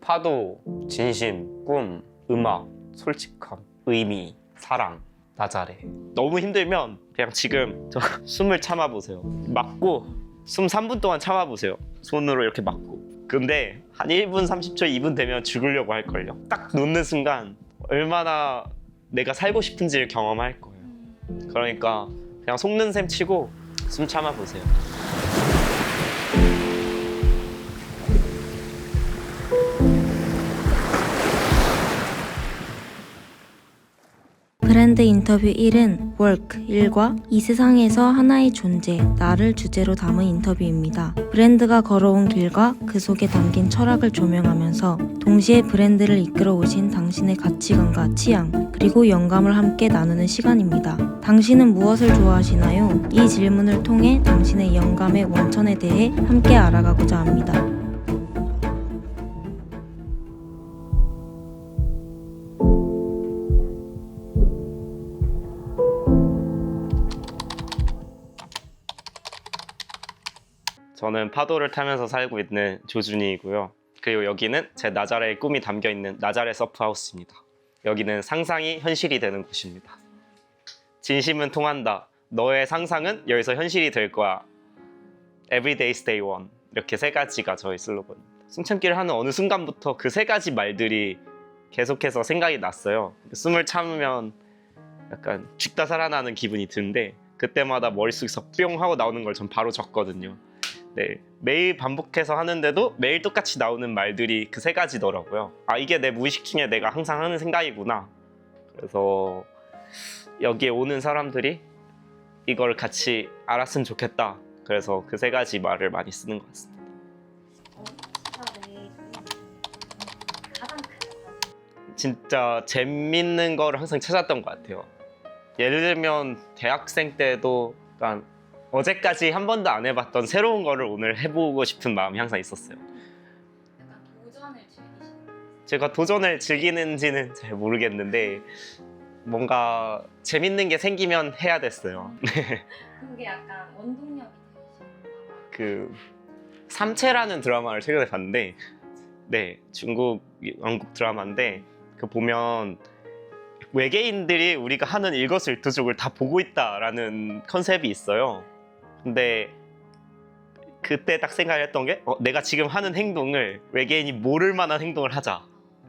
파도, 진심, 꿈, 음악, 솔직함, 의미, 사랑, 나자래. 너무 힘들면 그냥 지금 저 숨을 참아보세요. 막고 숨 3분 동안 참아보세요. 손으로 이렇게 막고. 근데 한 1분 30초 2분 되면 죽으려고 할걸요. 딱 놓는 순간 얼마나 내가 살고 싶은지를 경험할 거예요. 그러니까 그냥 속는 셈 치고 숨 참아보세요. 브랜드 인터뷰 1은 work, 일과 이 세상에서 하나의 존재, 나를 주제로 담은 인터뷰입니다. 브랜드가 걸어온 길과 그 속에 담긴 철학을 조명하면서 동시에 브랜드를 이끌어 오신 당신의 가치관과 취향, 그리고 영감을 함께 나누는 시간입니다. 당신은 무엇을 좋아하시나요? 이 질문을 통해 당신의 영감의 원천에 대해 함께 알아가고자 합니다. 저는 파도를 타면서 살고 있는 조준이이고요. 그리고 여기는 제 나자레의 꿈이 담겨있는 나자레 서프하우스입니다. 여기는 상상이 현실이 되는 곳입니다. 진심은 통한다. 너의 상상은 여기서 현실이 될 거야. Every day stay one. 이렇게 세 가지가 저의 슬로건입니다. 숨참기를 하는 어느 순간부터 그 세 가지 말들이 계속해서 생각이 났어요. 숨을 참으면 약간 죽다 살아나는 기분이 드는데 그때마다 머릿속에서 뿅 하고 나오는 걸 전 바로 적거든요. 네, 매일 반복해서 하는데도 매일 똑같이 나오는 말들이 그 세 가지더라고요. 아, 이게 내 무의식 중에 내가 항상 하는 생각이구나. 그래서 여기에 오는 사람들이 이걸 같이 알았으면 좋겠다. 그래서 그 세 가지 말을 많이 쓰는 것 같습니다. 진짜 재밌는 거를 항상 찾았던 것 같아요. 예를 들면 대학생 때도 약간 어제까지 한 번도 안 해봤던 새로운 거를 오늘 해보고 싶은 마음이 항상 있었어요. 약간 도전을 즐기시는 거예요? 제가 도전을 즐기는지는 잘 모르겠는데 뭔가 재밌는 게 생기면 해야 됐어요. 그게 약간 원동력이 되시는 거예요? 그 삼체라는 드라마를 최근에 봤는데 네, 중국 영국 드라마인데 그 보면 외계인들이 우리가 하는 일거수일투족을 다 보고 있다라는 컨셉이 있어요. 근데 그때 딱 생각을 했던 게 내가 지금 하는 행동을 외계인이 모를 만한 행동을 하자.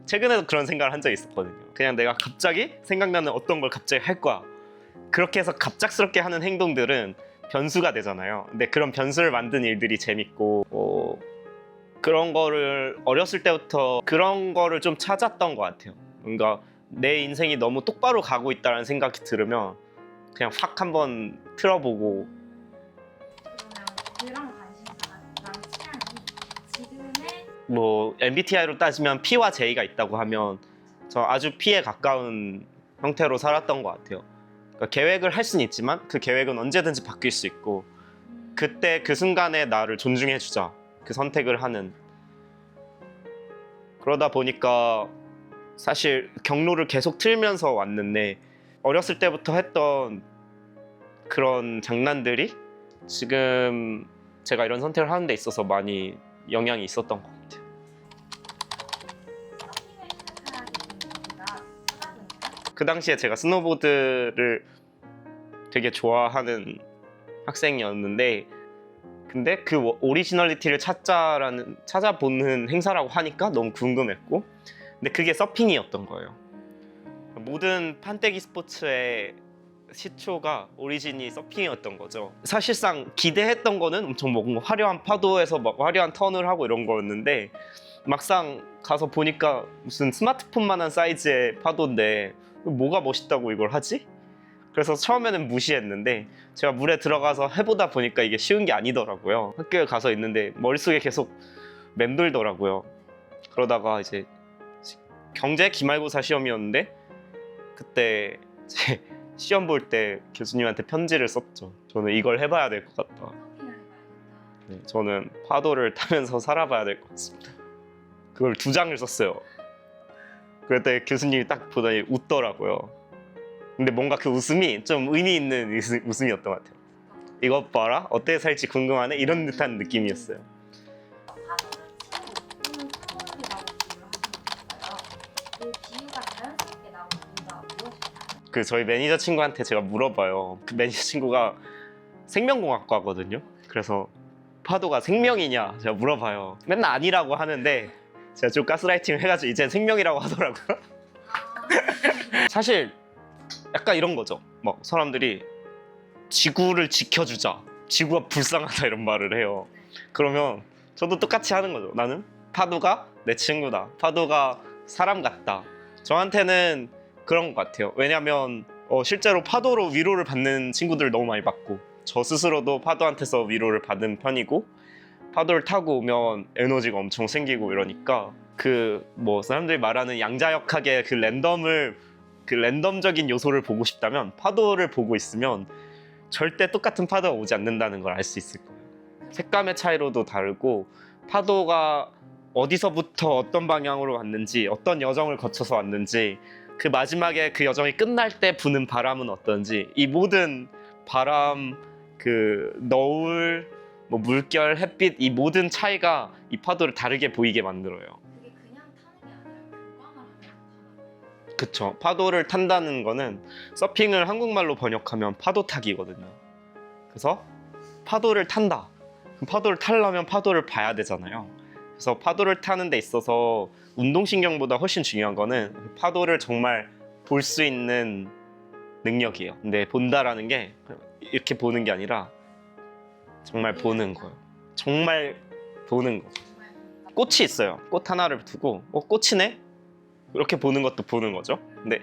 최근에도 그런 생각을 한 적이 있었거든요. 그냥 내가 갑자기 생각나는 어떤 걸 갑자기 할 거야. 그렇게 해서 갑작스럽게 하는 행동들은 변수가 되잖아요. 근데 그런 변수를 만든 일들이 재밌고 그런 거를 어렸을 때부터 그런 거를 좀 찾았던 것 같아요. 뭔가 내 인생이 너무 똑바로 가고 있다는 생각이 들으면 그냥 확 한번 틀어보고 그런 관심사랑 취향이 지금의 뭐 MBTI로 따지면 P와 J가 있다고 하면 저 아주 P에 가까운 형태로 살았던 것 같아요. 그러니까 계획을 할 수는 있지만 그 계획은 언제든지 바뀔 수 있고 그때 그 순간에 나를 존중해주자. 그 선택을 하는. 그러다 보니까 사실 경로를 계속 틀면서 왔는데 어렸을 때부터 했던 그런 장난들이 지금 제가 이런 선택을 하는 데 있어서 많이 영향이 있었던 것 같아요. 서핑을 시작하게 된 이유가 하다 보니까 그 당시에 제가 스노보드를 되게 좋아하는 학생이었는데 근데 그 오리지널리티를 찾아보는 행사라고 하니까 너무 궁금했고 근데 그게 서핑이었던 거예요. 모든 판때기 스포츠의 시초가 오리진이 서핑이었던 거죠. 사실상 기대했던 거는 엄청 뭔가 화려한 파도에서 막 화려한 턴을 하고 이런 거였는데 막상 가서 보니까 무슨 스마트폰만한 사이즈의 파도인데 뭐가 멋있다고 이걸 하지? 그래서 처음에는 무시했는데 제가 물에 들어가서 해보다 보니까 이게 쉬운 게 아니더라고요. 학교에 가서 있는데 머릿속에 계속 맴돌더라고요. 그러다가 이제 경제 기말고사 시험이었는데 그때 제 시험 볼 때 교수님한테 편지를 썼죠. 저는 이걸 해봐야 될 것 같다. 서핑을 해봐야겠다. 네, 저는 파도를 타면서 살아봐야 될 것 같습니다. 그걸 2장을 썼어요. 그때 교수님이 딱 보더니 웃더라고요. 근데 뭔가 그 웃음이 좀 의미 있는 웃음이었던 것 같아요. 이것 봐라, 어떻게 살지 궁금하네 이런 듯한 느낌이었어요. 파도를 치고 또는 찬물이 나고 그 저희 매니저 친구한테 제가 물어봐요. 그 매니저 친구가 생명공학과거든요. 그래서 파도가 생명이냐 제가 물어봐요. 맨날 아니라고 하는데 제가 좀 가스라이팅을 해가지고 이제 생명이라고 하더라고요. 사실 약간 이런 거죠. 막 사람들이 지구를 지켜주자, 지구가 불쌍하다 이런 말을 해요. 그러면 저도 똑같이 하는 거죠. 나는 파도가 내 친구다, 파도가 사람 같다. 저한테는 그런 것 같아요. 왜냐면 실제로 파도로 위로를 받는 친구들 너무 많이 봤고, 저 스스로도 파도한테서 위로를 받은 편이고, 파도를 타고 오면 에너지가 엄청 생기고 이러니까 그 뭐 사람들이 말하는 양자역학의 그 랜덤적인 요소를 보고 싶다면 파도를 보고 있으면 절대 똑같은 파도가 오지 않는다는 걸 알 수 있을 거예요. 색감의 차이로도 다르고, 파도가 어디서부터 어떤 방향으로 왔는지, 어떤 여정을 거쳐서 왔는지, 그 마지막에 그 여정이 끝날 때 부는 바람은 어떤지, 이 모든 바람, 그 너울, 뭐 물결, 햇빛, 이 모든 차이가 이 파도를 다르게 보이게 만들어요. 그게 그냥 타는 게 아니라 교감을 하면서 타는 거예요. 그쵸. 파도를 탄다는 거는 서핑을 한국말로 번역하면 파도 타기거든요. 그래서 파도를 탄다. 그럼 파도를 타려면 파도를 봐야 되잖아요. 그래서 파도를 타는 데 있어서 운동신경보다 훨씬 중요한 거는 파도를 정말 볼 수 있는 능력이에요. 근데 본다라는 게 이렇게 보는 게 아니라 정말 보는 거예요. 정말 보는 거. 꽃이 있어요. 꽃 하나를 두고 꽃이네? 이렇게 보는 것도 보는 거죠. 근데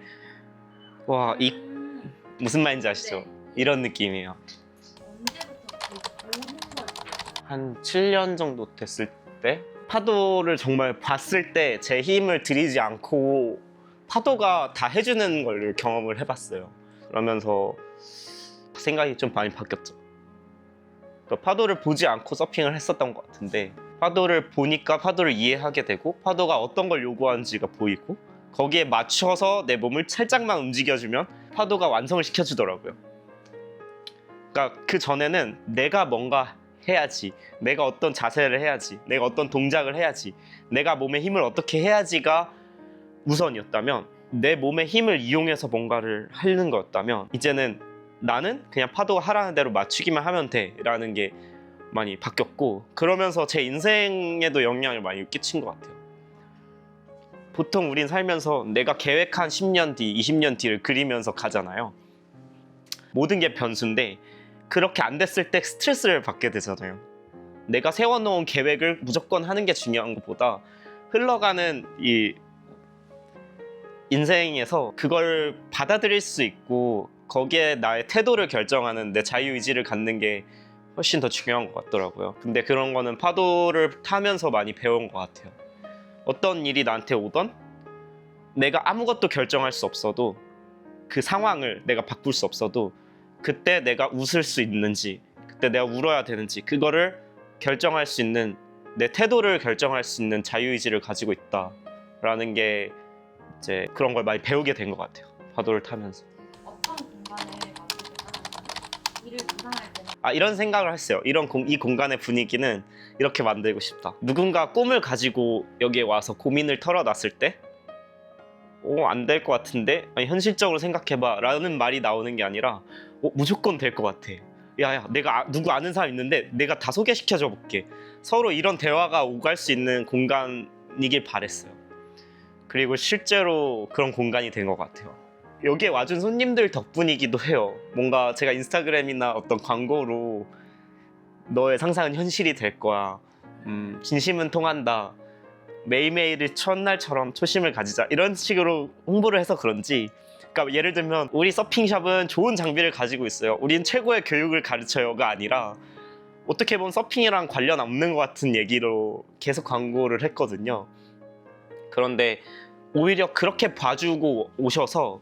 와, 이 무슨 말인지 아시죠? 네. 이런 느낌이에요. 언제부터 그 보는 걸 한 7년 정도 됐을 때 파도를 정말 봤을 때 제 힘을 들이지 않고 파도가 다 해주는 걸 경험을 해봤어요. 그러면서 생각이 좀 많이 바뀌었죠. 그러니까 파도를 보지 않고 서핑을 했었던 것 같은데, 파도를 보니까 파도를 이해하게 되고, 파도가 어떤 걸 요구하는지가 보이고, 거기에 맞춰서 내 몸을 살짝만 움직여주면 파도가 완성을 시켜주더라고요. 그러니까 그 전에는 내가 뭔가 해야지, 내가 어떤 자세를 해야지, 내가 어떤 동작을 해야지, 내가 몸에 힘을 어떻게 해야지가 우선이었다면, 내 몸의 힘을 이용해서 뭔가를 하는 거였다면, 이제는 나는 그냥 파도가 하라는 대로 맞추기만 하면 돼 라는 게 많이 바뀌었고, 그러면서 제 인생에도 영향을 많이 끼친 것 같아요. 보통 우린 살면서 내가 계획한 10년 뒤, 20년 뒤를 그리면서 가잖아요. 모든 게 변수인데 그렇게 안 됐을 때 스트레스를 받게 되잖아요. 내가 세워놓은 계획을 무조건 하는 게 중요한 것보다 흘러가는 이 인생에서 그걸 받아들일 수 있고 거기에 나의 태도를 결정하는 내 자유의지를 갖는 게 훨씬 더 중요한 것 같더라고요. 근데 그런 거는 파도를 타면서 많이 배운 것 같아요. 어떤 일이 나한테 오던 내가 아무것도 결정할 수 없어도, 그 상황을 내가 바꿀 수 없어도 그때 내가 웃을 수 있는지, 그때 내가 울어야 되는지, 그거를 결정할 수 있는, 내 태도를 결정할 수 있는 자유의지를 가지고 있다라는 게 이제 그런 걸 많이 배우게 된 것 같아요. 파도를 타면서. 어떤 공간을 만들겠다. 일을 구상할 때는 이런 생각을 했어요. 이 공간의 분위기는 이렇게 만들고 싶다. 누군가 꿈을 가지고 여기에 와서 고민을 털어놨을 때 안 될 것 같은데? 아니, 현실적으로 생각해봐 라는 말이 나오는 게 아니라 무조건 될 것 같아. 야야, 내가 누구 아는 사람 있는데 내가 다 소개시켜줘 볼게. 서로 이런 대화가 오갈 수 있는 공간이길 바랬어요. 그리고 실제로 그런 공간이 된 것 같아요. 여기에 와준 손님들 덕분이기도 해요. 뭔가 제가 인스타그램이나 어떤 광고로 너의 상상은 현실이 될 거야, 진심은 통한다, 매일매일을 첫날처럼 초심을 가지자, 이런 식으로 홍보를 해서 그런지, 그러니까 예를 들면 우리 서핑샵은 좋은 장비를 가지고 있어요, 우린 최고의 교육을 가르쳐요가 아니라 어떻게 보면 서핑이랑 관련 없는 것 같은 얘기로 계속 광고를 했거든요. 그런데 오히려 그렇게 봐주고 오셔서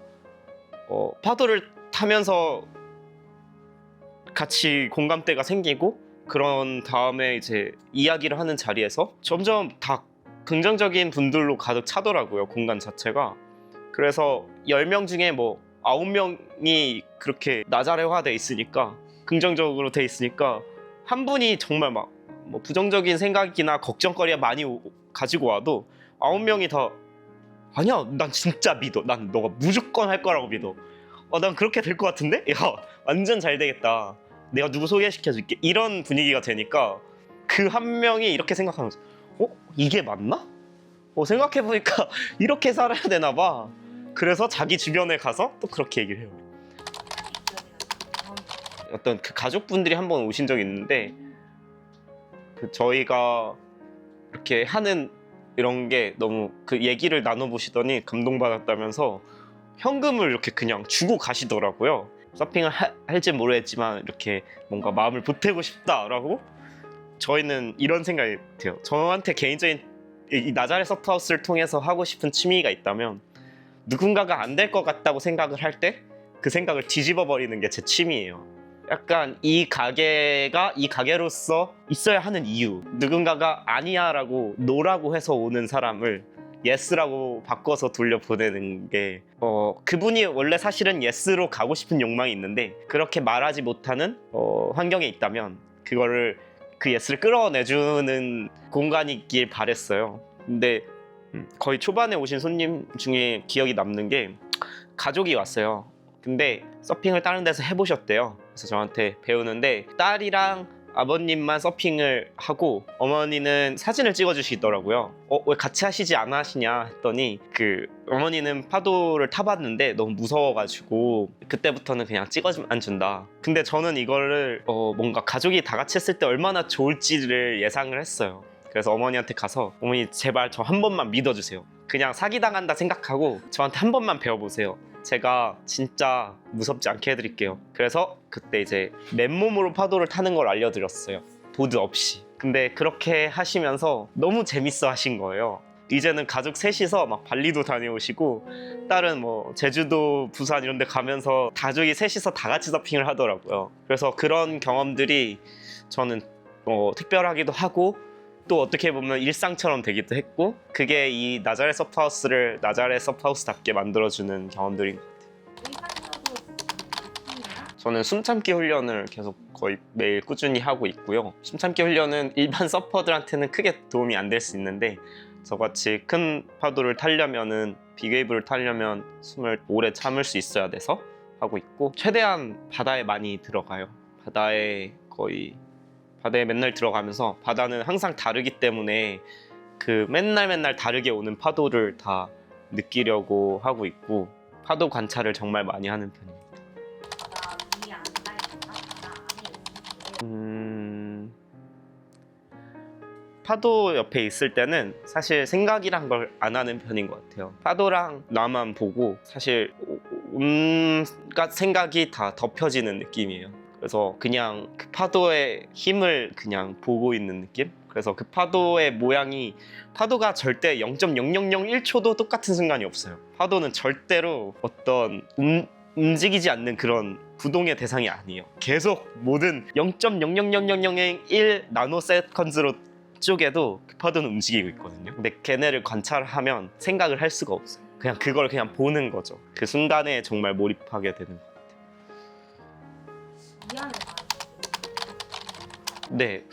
파도를 타면서 같이 공감대가 생기고, 그런 다음에 이제 이야기를 하는 자리에서 점점 다 긍정적인 분들로 가득 차더라고요, 공간 자체가. 그래서 10명 중에 뭐 9명이 그렇게 나자레화돼 있으니까, 긍정적으로 돼 있으니까, 한 분이 정말 막 뭐 부정적인 생각이나 걱정거리가 많이 가지고 와도 9명이 다 아니야, 난 진짜 믿어, 난 너가 무조건 할 거라고 믿어, 난 그렇게 될 것 같은데? 야, 완전 잘 되겠다. 내가 누구 소개시켜줄게. 이런 분위기가 되니까 그 한 명이 이렇게 생각하면서 이게 맞나? 생각해보니까 이렇게 살아야 되나 봐. 그래서 자기 주변에 가서 또 그렇게 얘기를 해요. 어떤 그 가족분들이 한 번 오신 적이 있는데 그 저희가 이렇게 하는 이런 게 너무 그 얘기를 나눠보시더니 감동받았다면서 현금을 이렇게 그냥 주고 가시더라고요. 서핑을 할지 모르겠지만 이렇게 뭔가 마음을 보태고 싶다라고. 저희는 이런 생각이 돼요. 저한테 개인적인 이 나자렛 서프하우스를 통해서 하고 싶은 취미가 있다면 누군가가 안 될 것 같다고 생각을 할 때 그 생각을 뒤집어 버리는 게 제 취미예요. 약간 이 가게가 이 가게로서 있어야 하는 이유, 누군가가 아니야 라고 노라고 해서 오는 사람을 예스라고 바꿔서 돌려보내는 게 그분이 원래 사실은 예스로 가고 싶은 욕망이 있는데 그렇게 말하지 못하는 환경에 있다면 그거를 그 예스를 끌어내주는 공간이 있길 바랬어요. 근데 거의 초반에 오신 손님 중에 기억이 남는 게 가족이 왔어요. 근데 서핑을 다른 데서 해보셨대요. 그래서 저한테 배우는데 딸이랑 아버님만 서핑을 하고 어머니는 사진을 찍어주시더라고요. 왜 같이 하시지 않아 하시냐 했더니 그 어머니는 파도를 타봤는데 너무 무서워가지고 그때부터는 그냥 찍어주면 준다. 근데 저는 이거를 뭔가 가족이 다 같이 했을 때 얼마나 좋을지를 예상을 했어요. 그래서 어머니한테 가서 어머니 제발 저 한 번만 믿어주세요. 그냥 사기당한다 생각하고 저한테 한 번만 배워보세요. 제가 진짜 무섭지 않게 해드릴게요. 그래서 그때 이제 맨몸으로 파도를 타는 걸 알려드렸어요. 보드 없이. 근데 그렇게 하시면서 너무 재밌어 하신 거예요. 이제는 가족 셋이서 막 발리도 다녀오시고 딸은 뭐 제주도, 부산 이런 데 가면서 가족이 셋이서 다 같이 서핑을 하더라고요. 그래서 그런 경험들이 저는 특별하기도 하고 또 어떻게 보면 일상처럼 되기도 했고 그게 이 나자렛 서프하우스를 나자렛 서프하우스답게 만들어주는 경험들인 것 같아요. 저는 숨참기 훈련을 계속 거의 매일 꾸준히 하고 있고요. 숨참기 훈련은 일반 서퍼들한테는 크게 도움이 안 될 수 있는데 저같이 큰 파도를 타려면은 빅웨이브를 타려면 숨을 오래 참을 수 있어야 돼서 하고 있고 최대한 바다에 많이 들어가요. 바다에 맨날 들어가면서 바다는 항상 다르기 때문에 그 맨날 다르게 오는 파도를 다 느끼려고 하고 있고 파도 관찰을 정말 많이 하는 편입니다. 바다 위에 안 닿거나 바다 안에 있는 파도 옆에 있을 때는 사실 생각이란 걸 안 하는 편인 것 같아요. 파도랑 나만 보고 사실 온갖 생각이 다 덮여지는 느낌이에요. 그래서 그냥 그 파도의 힘을 그냥 보고 있는 느낌? 그래서 그 파도의 모양이 파도가 절대 0.0001초도 똑같은 순간이 없어요. 파도는 절대로 어떤 움직이지 않는 그런 구동의 대상이 아니에요. 계속 모든 0.0000001 나노세컨즈로 쪼개도 그 파도는 움직이고 있거든요. 근데 걔네를 관찰하면 생각을 할 수가 없어요. 그냥 그걸 그냥 보는 거죠. 그 순간에 정말 몰입하게 되는 거. 위안을 네,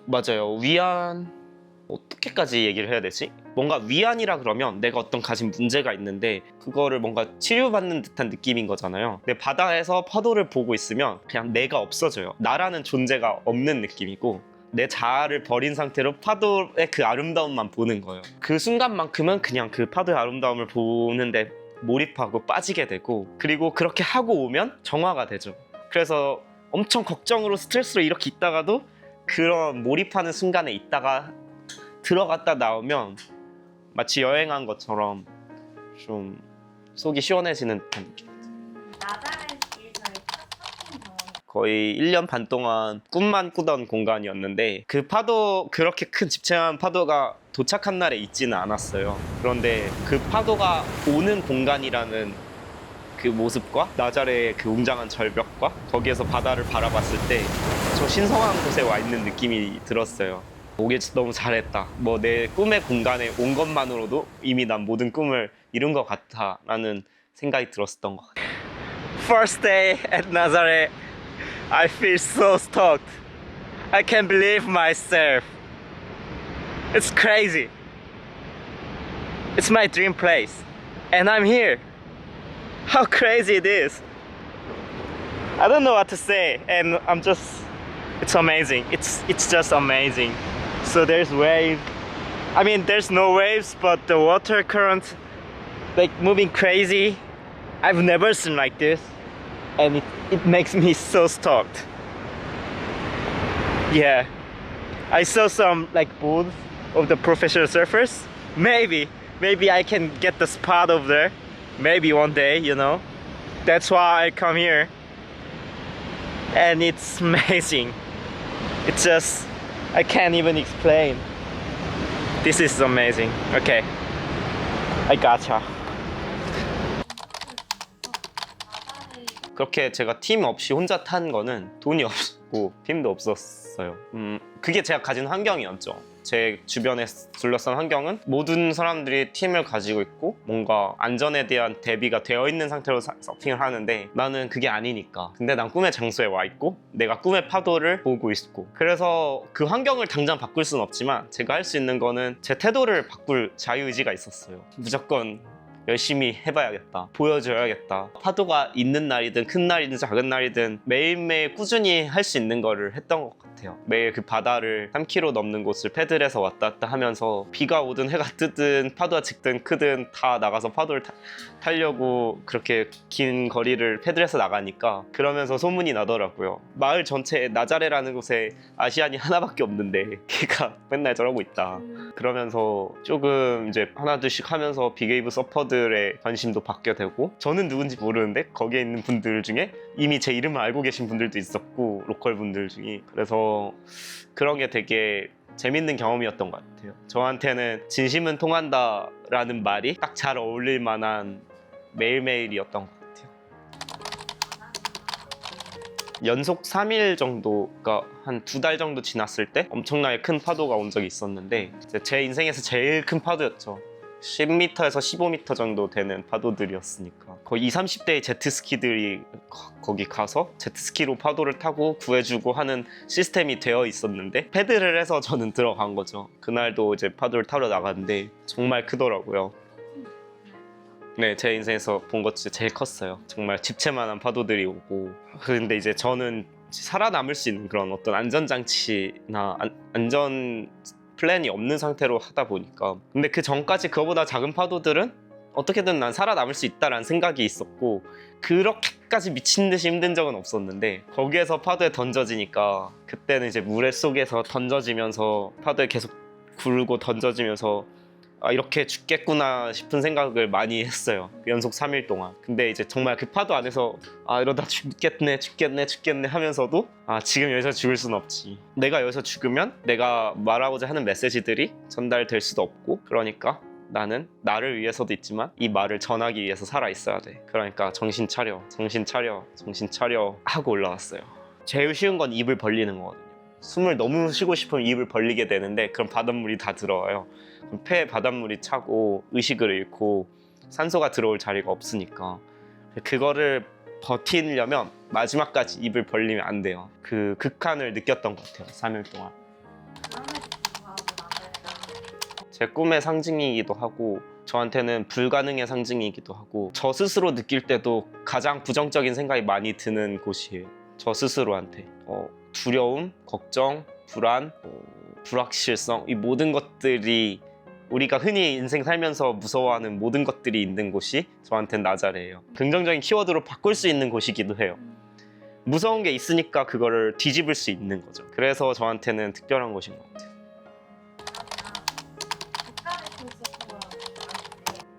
맞아요. 위안 어떻게까지 얘기를 해야 되지? 뭔가 위안이라 그러면 내가 어떤 가진 문제가 있는데 그거를 뭔가 치료받는 듯한 느낌인 거잖아요. 근데 바다에서 파도를 보고 있으면 그냥 내가 없어져요. 나라는 존재가 없는 느낌이고 내 자아를 버린 상태로 파도의 그 아름다움만 보는 거예요. 그 순간만큼은 그냥 그 파도의 아름다움을 보는데 몰입하고 빠지게 되고 그리고 그렇게 하고 오면 정화가 되죠. 그래서 엄청 걱정으로 스트레스로 이렇게 있다가도 그런 몰입하는 순간에 있다가 들어갔다 나오면 마치 여행한 것처럼 좀 속이 시원해지는 듯한 느낌. 나자렛에서의 첫 서핑 경험. 거의 1년 반 동안 꿈만 꾸던 공간이었는데 그 파도 그렇게 큰 집채한 파도가 도착한 날에 있지는 않았어요. 그런데 그 파도가 오는 공간이라는 그 모습과 나자렛의 그 웅장한 절벽과 거기에서 바다를 바라봤을 때 저 신성한 곳에 와 있는 느낌이 들었어요. 오길 너무 잘했다. 뭐 내 꿈의 공간에 온 것만으로도 이미 난 모든 꿈을 이룬 것 같아 라는 생각이 들었었던 것 같아요. First day at Nazareth, I feel so stoked. I can't believe myself. It's crazy. It's my dream place and I'm here. how crazy it is. I don't know what to say, and it's amazing. It's just amazing. So there's waves. I mean, there's no waves, but the water current, like moving crazy. I've never seen like this, and it makes me so stoked. Yeah, I saw some like boards of the professional surfers. Maybe I can get the spot over there. Maybe one day, you know. That's why I come here. And it's amazing. It's just, I can't even explain. This is amazing. Okay, I gotcha. 그렇게 제가 팀 없이 혼자 탄 거는 돈이 없었고 팀도 없었어요. 그게 제가 가진 환경이었죠. 제 주변에 둘러싼 환경은 모든 사람들이 팀을 가지고 있고 뭔가 안전에 대한 대비가 되어 있는 상태로 서핑을 하는데 나는 그게 아니니까. 근데 난 꿈의 장소에 와 있고 내가 꿈의 파도를 보고 있고, 그래서 그 환경을 당장 바꿀 수는 없지만 제가 할 수 있는 거는 제 태도를 바꿀 자유의지가 있었어요. 무조건 열심히 해봐야겠다, 보여줘야겠다. 파도가 있는 날이든 큰 날이든 작은 날이든 매일매일 꾸준히 할 수 있는 거를 했던 것 같아요. 매일 그 바다를 3km 넘는 곳을 패들해서 왔다 갔다 하면서 비가 오든 해가 뜨든 파도가 짙든 크든 다 나가서 파도를 타려고 그렇게 긴 거리를 패들해서 나가니까 그러면서 소문이 나더라고요. 마을 전체에 나자레라는 곳에 아시안이 하나밖에 없는데 걔가 맨날 저러고 있다. 그러면서 조금 이제 하나둘씩 하면서 빅웨이브 서퍼들의 관심도 받게 되고, 저는 누군지 모르는데 거기에 있는 분들 중에 이미 제 이름을 알고 계신 분들도 있었고, 로컬 분들 중에. 그래서 그런 게 되게 재밌는 경험이었던 것 같아요. 저한테는 진심은 통한다 라는 말이 딱 잘 어울릴 만한 매일매일이었던 것 같아요. 연속 3일 정도가 한 2달 정도 지났을 때 엄청나게 큰 파도가 온 적이 있었는데 제 인생에서 제일 큰 파도였죠. 10m에서 15m 정도 되는 파도들이었으니까 거의 20, 30대의 제트스키들이 거기 가서 제트스키로 파도를 타고 구해주고 하는 시스템이 되어 있었는데 패드를 해서 저는 들어간 거죠. 그날도 이제 파도를 타러 나갔는데 정말 크더라고요. 네, 제 인생에서 본 것 중에 제일 컸어요. 정말 집채만한 파도들이 오고. 근데 이제 저는 살아남을 수 있는 그런 어떤 안전장치나 안전 플랜이 없는 상태로 하다 보니까, 근데 그 전까지 그거보다 작은 파도들은 어떻게든 난 살아남을 수 있다라는 생각이 있었고 그렇게까지 미친 듯이 힘든 적은 없었는데, 거기에서 파도에 던져지니까 그때는 이제 물에 속에서 던져지면서 파도에 계속 굴고 던져지면서 아, 이렇게 죽겠구나 싶은 생각을 많이 했어요. 연속 3일 동안. 근데 이제 정말 그 파도 안에서 아, 이러다 죽겠네 하면서도 아, 지금 여기서 죽을 순 없지. 내가 여기서 죽으면 내가 말하고자 하는 메시지들이 전달될 수도 없고, 그러니까 나는 나를 위해서도 있지만 이 말을 전하기 위해서 살아있어야 돼. 그러니까 정신 차려 하고 올라왔어요. 제일 쉬운 건 입을 벌리는 거거든요. 숨을 너무 쉬고 싶으면 입을 벌리게 되는데 그럼 바닷물이 다 들어와요. 그럼 폐에 바닷물이 차고 의식을 잃고 산소가 들어올 자리가 없으니까 그거를 버티려면 마지막까지 입을 벌리면 안 돼요. 그 극한을 느꼈던 것 같아요. 3일 동안. 제 꿈의 상징이기도 하고 저한테는 불가능의 상징이기도 하고 저 스스로 느낄 때도 가장 부정적인 생각이 많이 드는 곳이에요. 저 스스로한테 두려움, 걱정, 불안, 불확실성, 이 모든 것들이 우리가 흔히 인생 살면서 무서워하는 모든 것들이 있는 곳이 저한테는 나자레예요. 긍정적인 키워드로 바꿀 수 있는 곳이기도 해요. 무서운 게 있으니까 그거를 뒤집을 수 있는 거죠. 그래서 저한테는 특별한 곳인 것 같아요.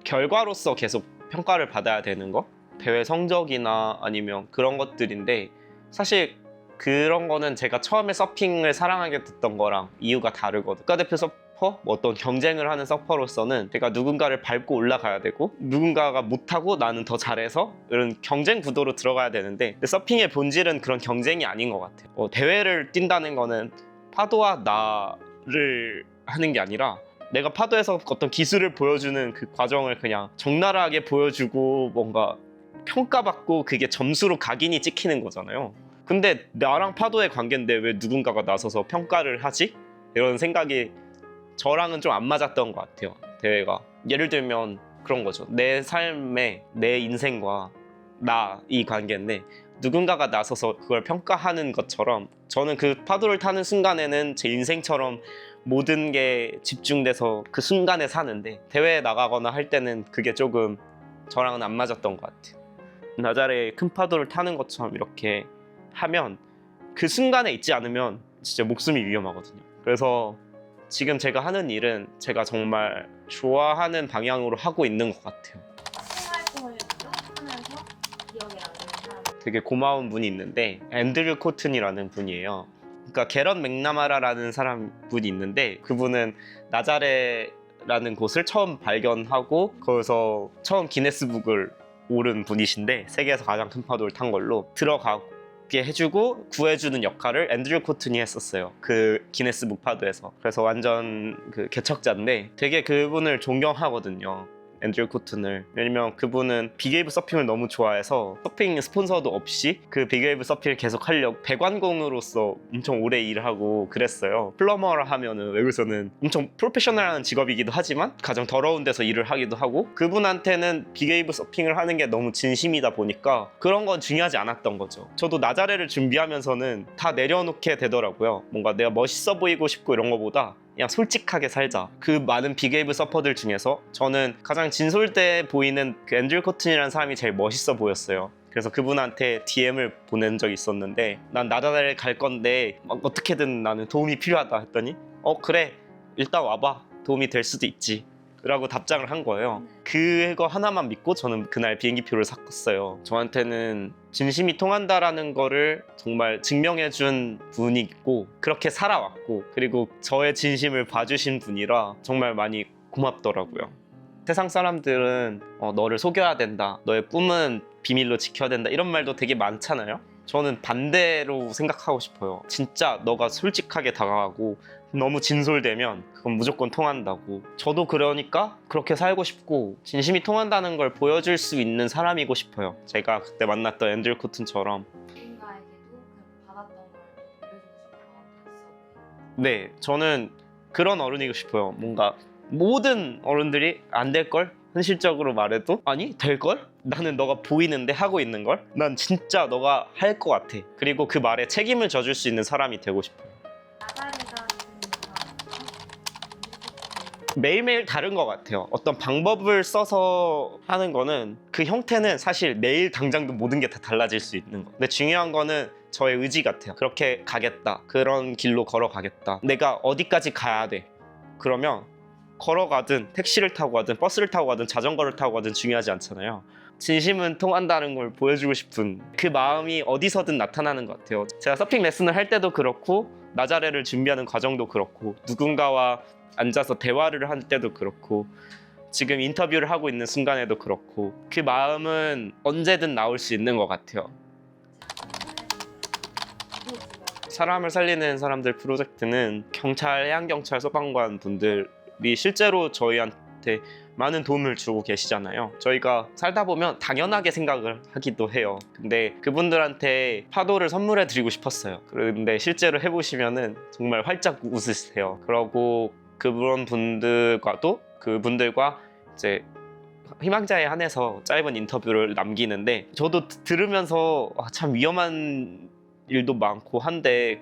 결과로서 계속 평가를 받아야 되는 거? 대회 성적이나 아니면 그런 것들인데, 사실 그런 거는 제가 처음에 서핑을 사랑하게 됐던 거랑 이유가 다르거든요. 국가대표 서퍼, 어떤 경쟁을 하는 서퍼로서는 제가 누군가를 밟고 올라가야 되고 누군가가 못하고 나는 더 잘해서 이런 경쟁 구도로 들어가야 되는데, 서핑의 본질은 그런 경쟁이 아닌 것 같아요. 대회를 뛴다는 거는 파도와 나를 하는 게 아니라 내가 파도에서 어떤 기술을 보여주는 그 과정을 그냥 적나라하게 보여주고 뭔가 평가받고 그게 점수로 각인이 찍히는 거잖아요. 근데 나랑 파도의 관계인데 왜 누군가가 나서서 평가를 하지? 이런 생각이 저랑은 좀 안 맞았던 것 같아요. 대회가 예를 들면 그런 거죠. 내 삶의 내 인생과 나 이 관계인데 누군가가 나서서 그걸 평가하는 것처럼 저는 그 파도를 타는 순간에는 제 인생처럼 모든 게 집중돼서 그 순간에 사는데 대회에 나가거나 할 때는 그게 조금 저랑은 안 맞았던 것 같아요. 나자레의 큰 파도를 타는 것처럼 이렇게 하면 그 순간에 있지 않으면 진짜 목숨이 위험하거든요. 그래서 지금 제가 하는 일은 제가 정말 좋아하는 방향으로 하고 있는 것 같아요. 활동을 쭉 하면서 기억에 남는 사람. 되게 고마운 분이 있는데 앤드류 코튼이라는 분이에요. 그러니까 게런 맥나마라라는 분이 있는데 그분은 나자레라는 곳을 처음 발견하고 거기서 처음 기네스북을 오른 분이신데 세계에서 가장 큰 파도를 탄 걸로 들어가게 해주고 구해주는 역할을 앤드류 코튼이 했었어요. 그 기네스북 파도에서. 그래서 완전 그 개척자인데 되게 그분을 존경하거든요. 앤드류 코튼을. 왜냐면 그분은 빅웨이브 서핑을 너무 좋아해서 서핑 스폰서도 없이 그 빅웨이브 서핑을 계속 하려고 배관공으로서 엄청 오래 일을 하고 그랬어요. 플러머를 하면은 외국에서는 엄청 프로페셔널한 직업이기도 하지만 가장 더러운 데서 일을 하기도 하고 그분한테는 빅웨이브 서핑을 하는 게 너무 진심이다 보니까 그런 건 중요하지 않았던 거죠. 저도 나자레를 준비하면서는 다 내려놓게 되더라고요. 뭔가 내가 멋있어 보이고 싶고 이런 거보다 그냥 솔직하게 살자. 그 많은 빅웨이브 서퍼들 중에서 저는 가장 진솔돼 보이는 그 앤드류 코튼이라는 사람이 제일 멋있어 보였어요. 그래서 그분한테 DM을 보낸 적이 있었는데 난 나자레를 갈 건데 어떻게든 나는 도움이 필요하다 했더니 그래 일단 와봐 도움이 될 수도 있지 라고 답장을 한 거예요. 그거 하나만 믿고 저는 그날 비행기표를 샀었어요. 저한테는 진심이 통한다라는 거를 정말 증명해준 분이 있고 그렇게 살아왔고 그리고 저의 진심을 봐주신 분이라 정말 많이 고맙더라고요. 세상 사람들은 너를 속여야 된다, 너의 꿈은 비밀로 지켜야 된다 이런 말도 되게 많잖아요. 저는 반대로 생각하고 싶어요. 진짜 너가 솔직하게 다가가고 너무 진솔되면 그건 무조건 통한다고. 저도 그러니까 그렇게 살고 싶고 진심이 통한다는 걸 보여줄 수 있는 사람이고 싶어요. 제가 그때 만났던 앤드류 코튼처럼. 누군가에게도 그 받았던 걸 돌려주고 싶은 마음도 있었고. 네, 저는 그런 어른이고 싶어요. 뭔가 모든 어른들이 안 될걸? 현실적으로 말해도 아니 될걸? 나는 너가 보이는데 하고 있는걸? 난 진짜 너가 할 것 같아. 그리고 그 말에 책임을 져줄 수 있는 사람이 되고 싶어요. 나자레가 매일매일 다른 것 같아요. 어떤 방법을 써서 하는 거는 그 형태는 사실 내일 당장도 모든 게 다 달라질 수 있는 거. 근데 중요한 거는 저의 의지 같아요. 그렇게 가겠다. 그런 길로 걸어가겠다. 내가 어디까지 가야 돼. 그러면 걸어가든 택시를 타고 가든 버스를 타고 가든 자전거를 타고 가든 중요하지 않잖아요. 진심은 통한다는 걸 보여주고 싶은 그 마음이 어디서든 나타나는 것 같아요. 제가 서핑 레슨을 할 때도 그렇고 나자레를 준비하는 과정도 그렇고 누군가와 앉아서 대화를 할 때도 그렇고 지금 인터뷰를 하고 있는 순간에도 그렇고 그 마음은 언제든 나올 수 있는 것 같아요. 사람을 살리는 사람들 프로젝트는 경찰, 해양경찰, 소방관 분들이 실제로 저희한테 많은 도움을 주고 계시잖아요. 저희가 살다 보면 당연하게 생각을 하기도 해요. 근데 그분들한테 파도를 선물해 드리고 싶었어요. 그런데 실제로 해보시면은 정말 활짝 웃으세요. 그러고 그런 분들과도 그분들과 이제 희망자에 한해서 짧은 인터뷰를 남기는데 저도 들으면서 참 위험한 일도 많고 한데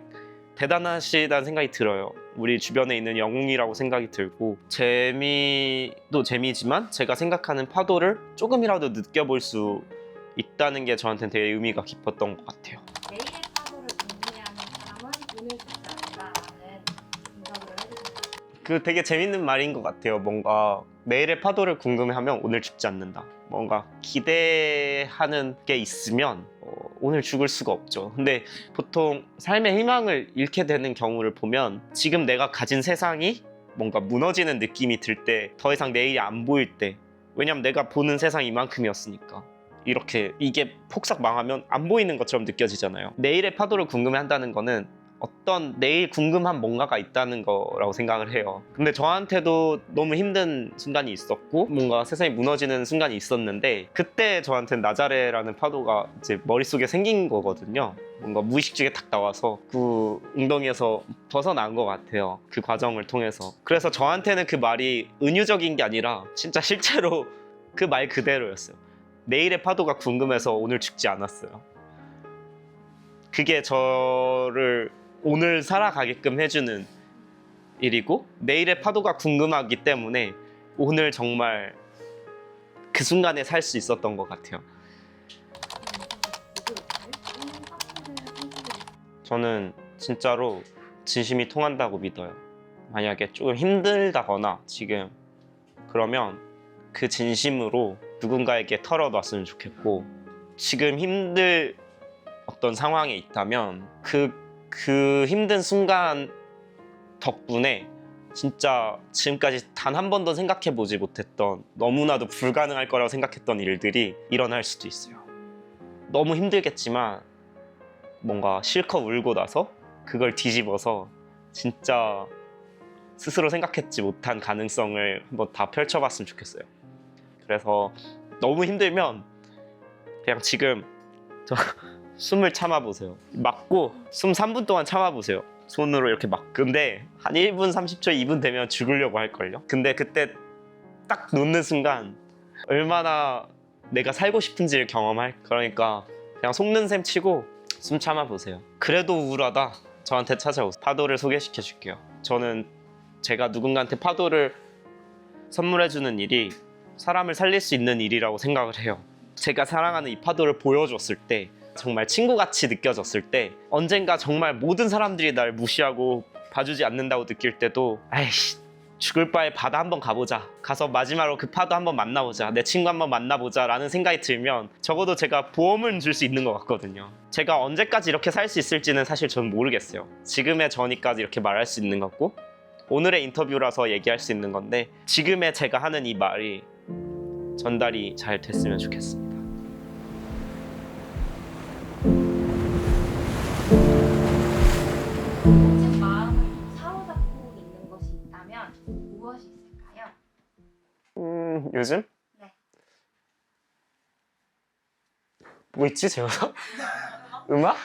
대단하시다는 생각이 들어요. 우리 주변에 있는 영웅이라고 생각이 들고 재미도 재미지만 제가 생각하는 파도를 조금이라도 느껴볼 수 있다는 게 저한테는 되게 의미가 깊었던 것 같아요. 내일의 파도를 궁금해하는 사람은 오늘 죽지 않는다라는 인터뷰를 해주셨어요. 그 되게 재밌는 말인 것 같아요. 뭔가 내일의 파도를 궁금해하면 오늘 죽지 않는다. 뭔가 기대하는 게 있으면 오늘 죽을 수가 없죠. 근데 보통 삶의 희망을 잃게 되는 경우를 보면 지금 내가 가진 세상이 뭔가 무너지는 느낌이 들 때 더 이상 내일이 안 보일 때 왜냐면 내가 보는 세상이 이만큼이었으니까 이렇게 이게 폭삭 망하면 안 보이는 것처럼 느껴지잖아요. 내일의 파도를 궁금해한다는 거는 어떤 내일 궁금한 뭔가가 있다는 거라고 생각을 해요. 근데 저한테도 너무 힘든 순간이 있었고 뭔가 세상이 무너지는 순간이 있었는데 그때 저한테는 나자레라는 파도가 이제 머릿속에 생긴 거거든요. 뭔가 무의식 중에 탁 나와서 그 웅덩이에서 벗어난 것 같아요. 그 과정을 통해서. 그래서 저한테는 그 말이 은유적인 게 아니라 진짜 실제로 그 말 그대로였어요. 내일의 파도가 궁금해서 오늘 죽지 않았어요. 그게 저를 오늘 살아가게끔 해주는 일이고, 내일의 파도가 궁금하기 때문에 오늘 정말 그 순간에 살 수 있었던 것 같아요. 저는 진짜로 진심이 통한다고 믿어요. 만약에 조금 힘들다거나 지금 그러면 그 진심으로 누군가에게 털어놨으면 좋겠고, 지금 힘들 어떤 상황에 있다면 그 힘든 순간 덕분에 진짜 지금까지 단 한 번도 생각해보지 못했던, 너무나도 불가능할 거라고 생각했던 일들이 일어날 수도 있어요. 너무 힘들겠지만 뭔가 실컷 울고 나서 그걸 뒤집어서 진짜 스스로 생각했지 못한 가능성을 한번 다 펼쳐봤으면 좋겠어요. 그래서 너무 힘들면 그냥 지금 숨을 참아보세요. 막고 숨 3분 동안 참아보세요. 손으로 이렇게 막. 근데 한 1분 30초 2분 되면 죽으려고 할걸요. 근데 그때 딱 놓는 순간 얼마나 내가 살고 싶은지를 경험할. 그러니까 그냥 속는 셈 치고 숨 참아보세요. 그래도 우울하다, 저한테 찾아오세요. 파도를 소개시켜 줄게요. 저는 제가 누군가한테 파도를 선물해주는 일이 사람을 살릴 수 있는 일이라고 생각을 해요. 제가 사랑하는 이 파도를 보여줬을 때, 정말 친구같이 느껴졌을 때, 언젠가 정말 모든 사람들이 날 무시하고 봐주지 않는다고 느낄 때도 아이씨, 죽을 바에 바다 한번 가보자, 가서 마지막으로 그 파도 한번 만나보자, 내 친구 한번 만나보자 라는 생각이 들면 적어도 제가 보험을 줄 수 있는 것 같거든요. 제가 언제까지 이렇게 살 수 있을지는 사실 저는 모르겠어요. 지금의 저니까지 이렇게 말할 수 있는 거고, 오늘의 인터뷰라서 얘기할 수 있는 건데, 지금의 제가 하는 이 말이 전달이 잘 됐으면 좋겠습니다. 지금 마음을 사로잡고 있는 것이 있다면 무엇이 있을까요? 요즘? 네. 뭐 있지, 재현아? 음악?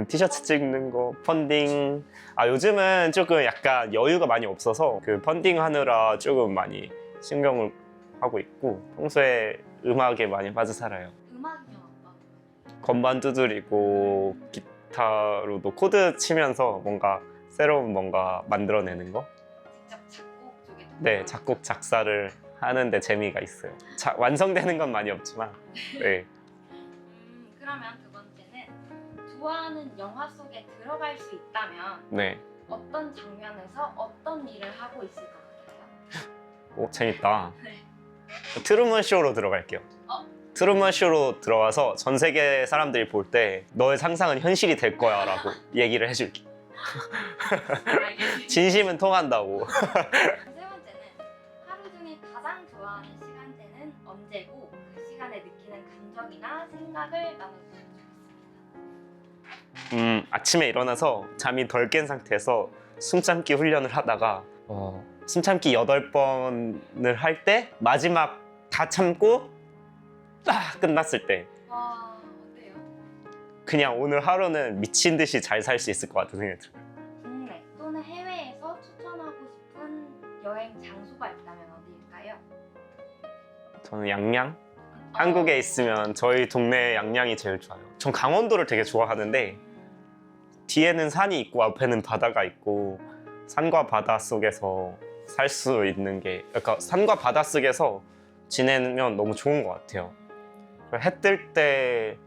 티셔츠 찍는 거, 펀딩. 요즘은 조금 약간 여유가 많이 없어서 그 펀딩 하느라 조금 많이 신경을 하고 있고, 평소에 음악에 많이 빠져 살아요. 음악이면 어떤? 건반 두드리고 기타로도 코드 치면서 뭔가 새로운 뭔가 만들어내는 거? 직접 작곡 쪽에 네, 작곡 작사를 하는데 재미가 있어요. 완성되는 건 많이 없지만. 네. 그러면 두 번째는 좋아하는 영화 속에 들어갈 수 있다면 네. 어떤 장면에서 어떤 일을 하고 있을 것 같아요? 오, 재밌다. 네. 트루먼 쇼로 들어갈게요. 트루먼 쇼로 들어와서 전 세계 사람들이 볼 때 너의 상상은 현실이 될 거야 라고 얘기를 해줄게. 진심은 통한다고. 세 번째는 하루 중에 가장 좋아하는 시간대는 언제고 그 시간에 느끼는 감정이나 생각을 나눠주시면 좋겠습니다. 아침에 일어나서 잠이 덜 깬 상태에서 숨참기 훈련을 하다가 숨참기 8번을 할 때 마지막 다 참고 끝났을 때 와, 어때요? 그냥 오늘 하루는 미친 듯이 잘 살 수 있을 것 같은 생각이 들어요. 국내 또는 해외에서 추천하고 싶은 여행 장소가 있다면 어디일까요? 저는 양양? 한국에 있으면 저희 동네 양양이 제일 좋아요. 전 강원도를 되게 좋아하는데 뒤에는 산이 있고 앞에는 바다가 있고, 산과 바다 속에서 살 수 있는 게, 그러니까 산과 바다 속에서 지내면 너무 좋은 것 같아요. 해 뜰 때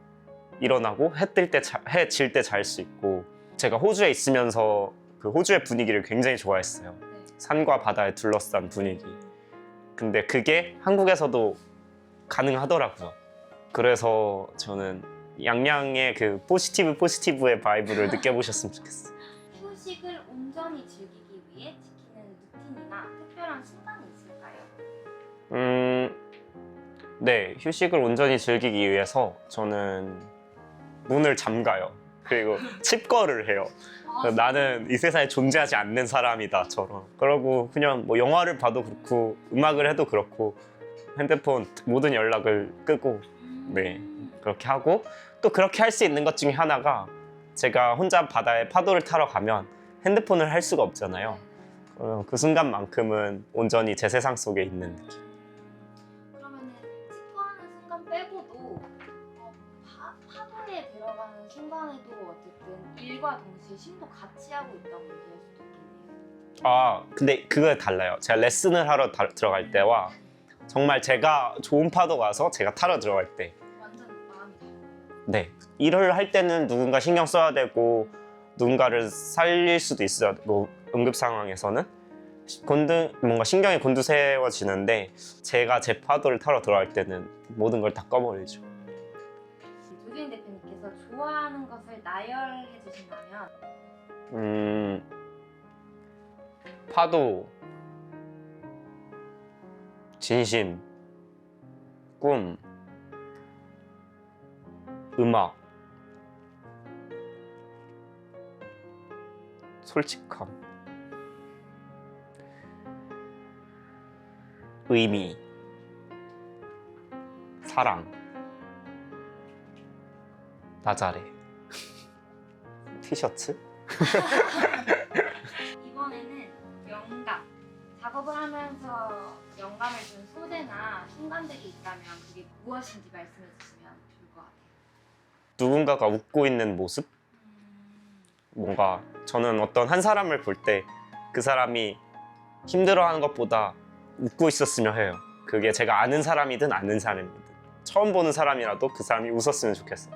일어나고 해 뜰 때 해 질 때 잘 수 있고, 제가 호주에 있으면서 그 호주의 분위기를 굉장히 좋아했어요. 산과 바다에 둘러싼 분위기. 근데 그게 한국에서도 가능하더라고요. 그래서 저는 양양의 그 포지티브의 바이브를 느껴보셨으면 좋겠어요. 휴식을 온전히 즐기기 위해 지키는 루틴이나 특별한 순간이 있을까요? 네, 휴식을 온전히 즐기기 위해서 저는 문을 잠가요. 그리고 칩거를 해요. 나는 이 세상에 존재하지 않는 사람이다처럼. 그러고 그냥 뭐 영화를 봐도 그렇고 음악을 해도 그렇고 핸드폰 모든 연락을 끄고, 네, 그렇게 하고, 또 그렇게 할 수 있는 것 중에 하나가, 제가 혼자 바다에 파도를 타러 가면 핸드폰을 할 수가 없잖아요. 그 순간만큼은 온전히 제 세상 속에 있는 느낌. 그러면은 스포하는 순간 빼고도 파도에 들어가는 순간에도 어쨌든 일과 동시에 쉼도 같이 하고 있다고 얘기할 수도 있겠네요. 아, 근데 그거 달라요. 제가 레슨을 하러 들어갈 때와 정말 제가 좋은 파도 가서 제가 타러 들어갈 때. 완전 마음이 달라요. 네. 일을 할 때는 누군가 신경 써야 되고 누군가를 살릴 수도 있어요. 뭐 응급 상황에서는 뭔가 신경이 곤두세워지는데 제가 제 파도를 타러 들어갈 때는 모든 걸 다 꺼버리죠. 조주인 대표님께서 좋아하는 것을 나열해 주신다면 파도, 진심, 꿈, 음악, 솔직함, 의미, 사랑, 나 잘해. 티셔츠? 이번에는 영감. 작업을 하면서 영감을 준 소재나 순간들이 있다면 그게 무엇인지 말씀해 주시면 좋을 것 같아요. 누군가가 웃고 있는 모습? 뭔가 저는 어떤 한 사람을 볼 때 그 사람이 힘들어하는 것보다 웃고 있었으면 해요. 그게 제가 아는 사람이든 아는 사람이든 처음 보는 사람이라도 그 사람이 웃었으면 좋겠어요.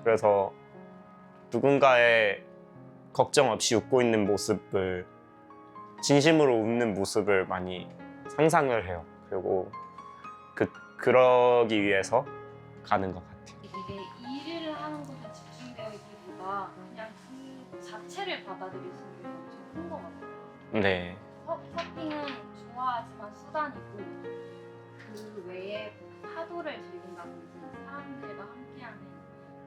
그래서 누군가의 걱정 없이 웃고 있는 모습을, 진심으로 웃는 모습을 많이 상상을 해요. 그리고 그러기 위해서 가는 것 같아요. 이게 일을 하는 것에 집중되어 있기보다 그냥 그 자체를 받아들일 수 있는 게 엄청 큰 것 같아요. 네. 서핑은 좋아하지만 수단이고 그 외에 파도를 즐긴다든지 사람들과 함께하는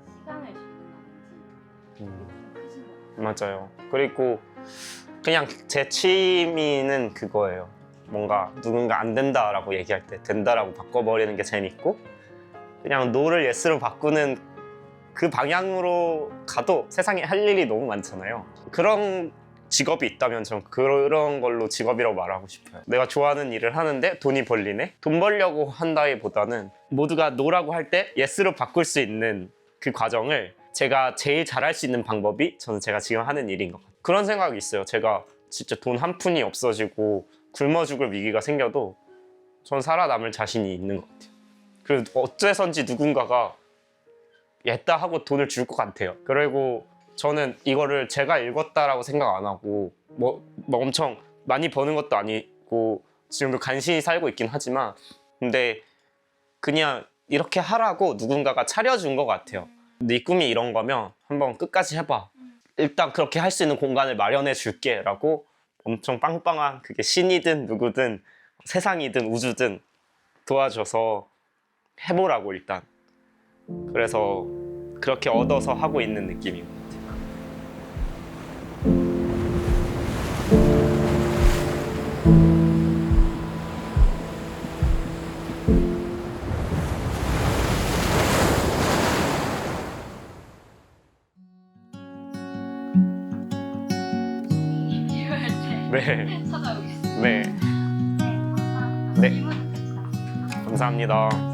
시간을 즐긴다든지 그게 좀 크신 것 같아요. 맞아요. 그리고 그냥 제 취미는 그거예요. 뭔가 누군가 안 된다라고 얘기할 때 된다라고 바꿔버리는 게 재밌고, 그냥 no를 yes로 바꾸는 그 방향으로 가도 세상에 할 일이 너무 많잖아요. 그런 직업이 있다면 전 그런 걸로 직업이라고 말하고 싶어요. 내가 좋아하는 일을 하는데 돈이 벌리네? 돈 벌려고 한다기보다는 모두가 no라고 할 때 yes로 바꿀 수 있는 그 과정을 제가 제일 잘할 수 있는 방법이 저는 제가 지금 하는 일인 것 같아요. 그런 생각이 있어요. 제가 진짜 돈 한 푼이 없어지고 굶어 죽을 위기가 생겨도 전 살아남을 자신이 있는 것 같아요. 그리고 어째선지 누군가가 였다 하고 돈을 줄 것 같아요. 그리고 저는 이거를 제가 읽었다라고 생각 안 하고 뭐 엄청 많이 버는 것도 아니고 지금도 간신히 살고 있긴 하지만, 근데 그냥 이렇게 하라고 누군가가 차려준 것 같아요. 네 꿈이 이런 거면 한번 끝까지 해봐. 일단 그렇게 할 수 있는 공간을 마련해 줄게 라고 엄청 빵빵한, 그게 신이든 누구든 세상이든 우주든 도와줘서 해보라고 일단. 그래서 그렇게 얻어서 하고 있는 느낌인 것 같아요. 필요할 때 네, 찾아오겠습니다. 네, 감사합니다. 네. 질문 끝이다. 감사합니다.